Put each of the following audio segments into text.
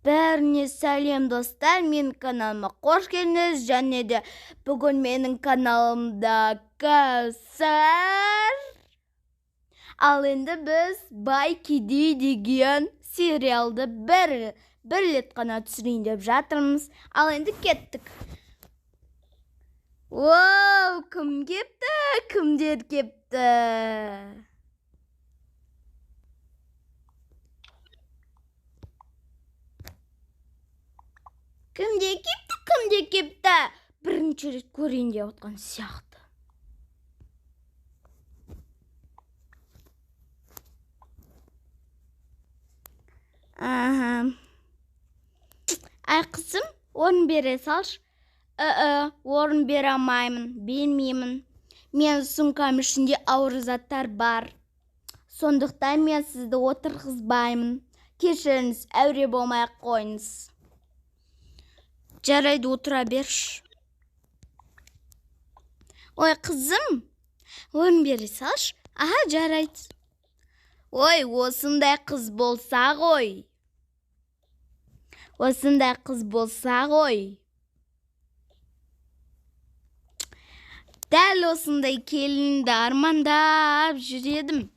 Бәріне сәлем достар, менің каналыма қош келдіңіз, және де бүгін менің каналымда Кәусар. Ал енді біз Бай Кедей деген сериалды бір рет қана түсірейін деп жатырмыз. Ал енді кеттік. Оу, кім кепті? Кімдер кепті? Кімде кепті? Бірінші рет көрейін деп отқан сияқты. Ай қызым, орын бере салшы. Орын бере алмаймын, бермеймін. Мен сумкам ішінде ауыр заттар бар. Сондықтан мен сізді отырғызбаймын. Кешіріңіз, әуре болмай қойыңыз. Жарайды, отыра берші. Ой, қызым, орын бере салшы. Аха, жарайды. Ой, осындай қыз болса ғой. Дәл осындай келінді армандап жүредім.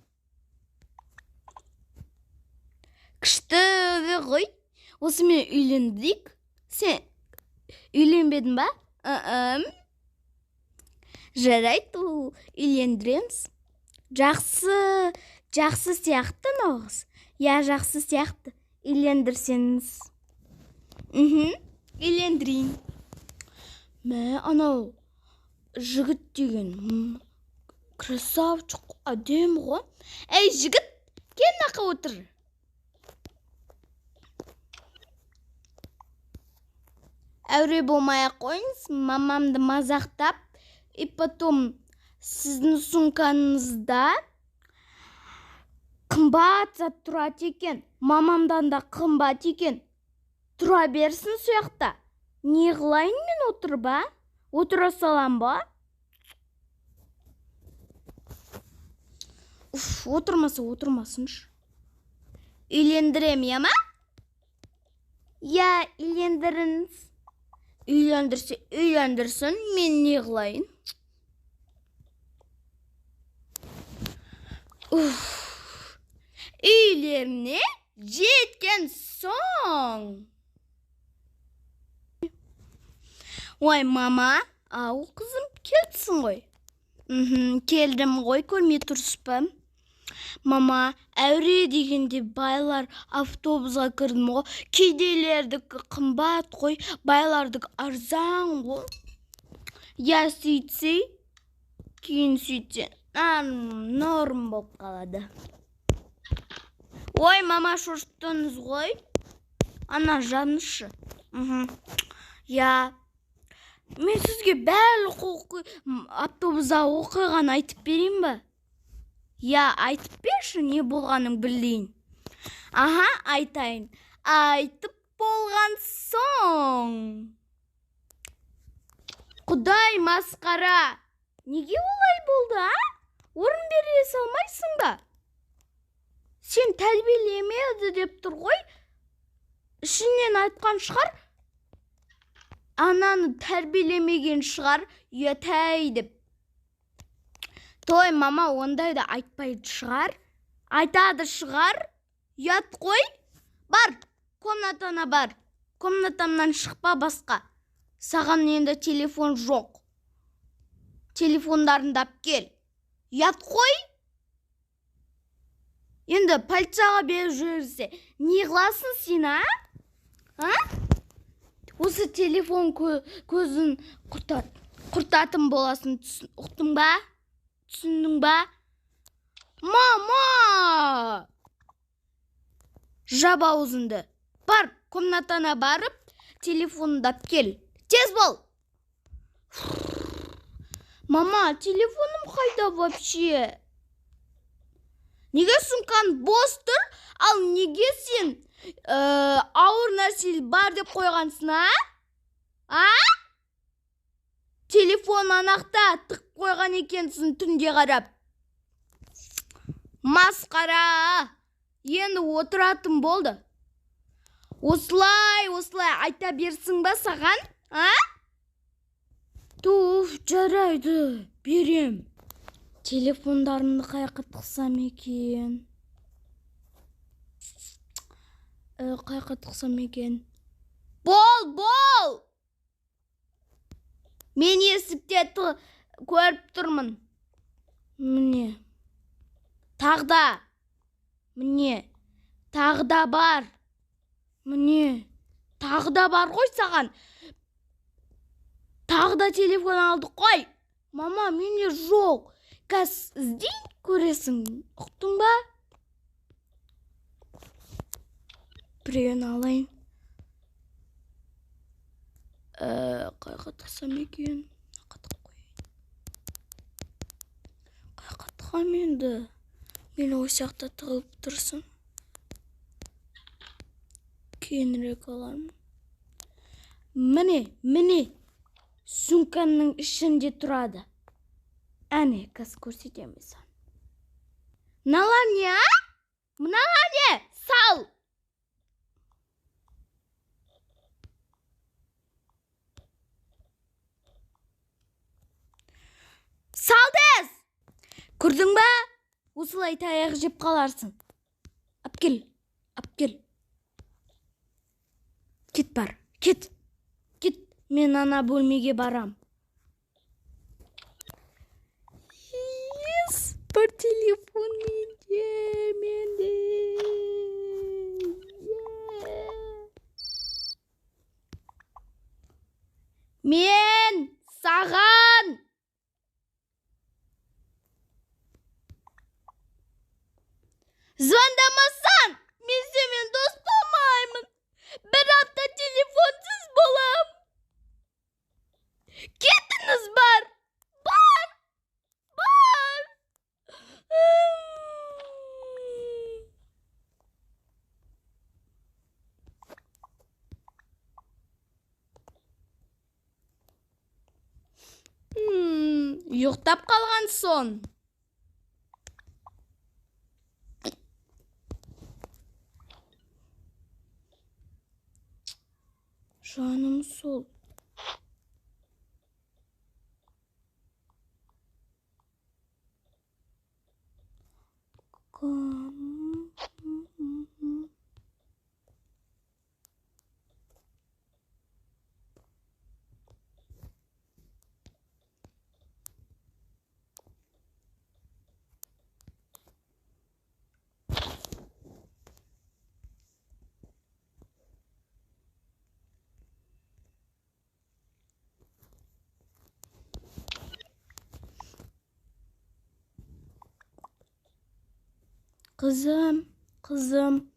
Күшті ғой. Осымен үйлендік. Сен үйленбедің ба? Жарайды, үйлендіреміз. Жақсы сияқты нағыз. Я, жақсы сияқты. Үйлендірсеңіз. Үйлендірейін. Анау жігіт деген красавчик, әдемі ғой. Әй, жігіт, кел нақа отыр. Әуре болмай қойыңыз, мамамды мазақтап, и потом сіздің сумкаңызда қымбат зат тұрады екен. Мамамдан да қымбат екен. Тұра берсін сояқта. Не қылайын мен отыр ба? Отыра салам ба? Отырмасыншы. Үйлендірем, я ма? Я, үйлендіріңіз. Үйлендірсін, мен не қылайын? Үйлеріне жеткен соң. Ой, мама, ау қызым, келдісің ғой. Келдім ғой, көрмей тұрсыз. Мама, әуре дегенде байлар автобусға кірдім ғой. Кедейлердікі қымбат қой, байлардікі арзан ғой. Я сөйтсе, кейін сөйтсе, норм болып қалады. Ой, мама, шошыттыңыз ғой. Ана жанышы. Я, мен сізге бәлі автобусда оқиған айтып берейін ба? Я, айтып берші, не болғаның білейін. Аха, айтайын. Айтып болған соң. Құдай масқара. Неге олай болды, а? Орын бере салмайсың ба? Сен тәрбиелемеді деп тұр ғой. Ішінен айтқан шығар. Ананы тәрбиелемеген шығар. Етай деп. Той, мама, ондайды айтпайды шығар. Айтады шығар. Ят қой. Бар, комнатана бар. Комнатамнан шықпа басқа. Саған енді телефон жоқ. Телефондарыңды ап кел. Ят қой. Енді полицияға беріп жүрсе, не қыласың сен, а? Осы телефон көзін құртатын боласын, ұқтың ба? Түсіндің ба? Мама! Жап аузыңды. Бар, комнатана барып, телефонды ап кел. Тез бол! Мама, телефоным қайда вообще? Неге сумкаң бос тұр? Ал неге сен ауыр нәрсе бар деп қойғансың, а? Телефон анақта тық қойған екенсің түнде қарап. Масқара. Енді отыратын болды. Осылай айта берсің ба саған, а? Туф, жарайды, берем. Телефондарымды қайқа тықсам екен? Қайқа тықсам екен? Бол! Мен есікте көріп тұрмын. Міне. Тағда. Міне. Тағда бар. Міне. Тағда бар ғой саған. Тағда телефон алды қой. Мама, менде жоқ. Кәс іздей көресің. Ұқтың ба? Біреуін алайын. Қайға тықсам екен? Қайға тығам енді? Мен осяқта тығылып тұрсын. Кейінірек алармын. Міне. Сумканың ішінде тұрады. Әне, кәс көрсетемін сан. Мыналар не, а? Мыналар не? Сал! Салдыз! Көрдің ба? Осылай таяқ жеп қаларсың. Апкел. Кет бар, кет. Мен ана бөлмеге барам. Бір телефон менде. Мен саған. Звондамасаң, мен сенімен дос болмаймын. Bir hafta telefonsuz bolam. Ketiniz бар. Ұйықтап қалған сон. Жаным сол. Kızım.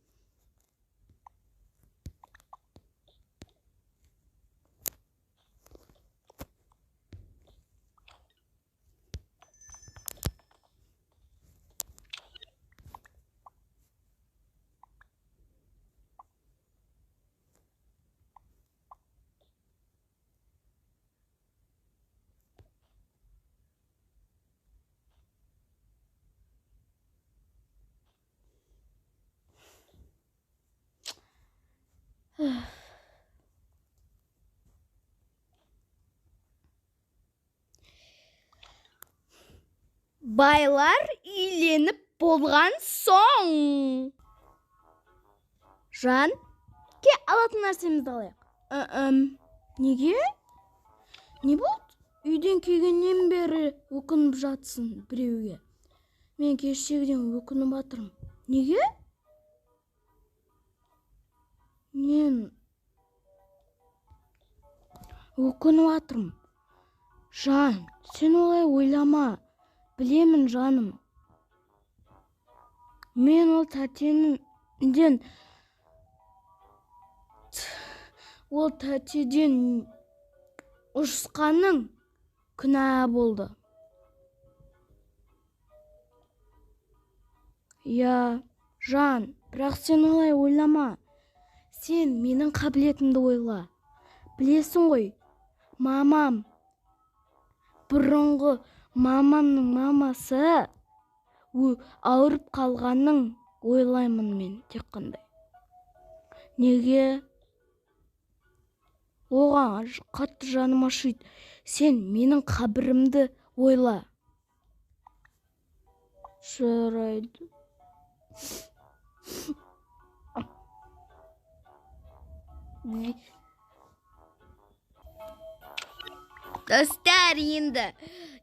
Байлар үйленіп болған соң. Жан, ке алатын нәрсемізді алайық. Неге? Не болды? Үйден келгеннен бері өкініп жатсың біреуге. Мен кешегіден өкініп жатырмын. Неге? Мен өкініп жатырмын. Жан, сен олай ойлама. Білемін, жаным. Мен ол тәтеден ұшқаның күнә болды. Я, жан, бірақ сен олай ойлама. Сен менің қабілетімді ойла. Білесің ғой, мамам, бұрынғы мамамның мамасы ауырып қалғанын ойлаймын мен тек қандай. Неге? Оған қатты жаным ашиды. Сен менің қабірімді ойла. Жарайды. Достар, енді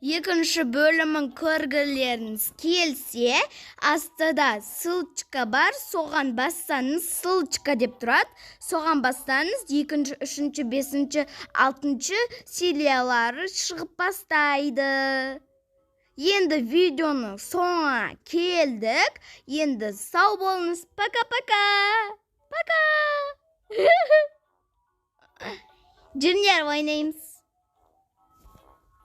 екінші бөлімін көргілеріңіз келсе, астыда ссылочка бар, соған бассаңыз, ссылочка деп тұрады, соған бассаңыз 2-ші, 3-ші, 5-ші, 6-ші сериялары шығып бастайды. Енді видеоның соңына келдік. Енді сау болыңыз. Пока-пока. Пока. Жүріңдер, ойнаймыз.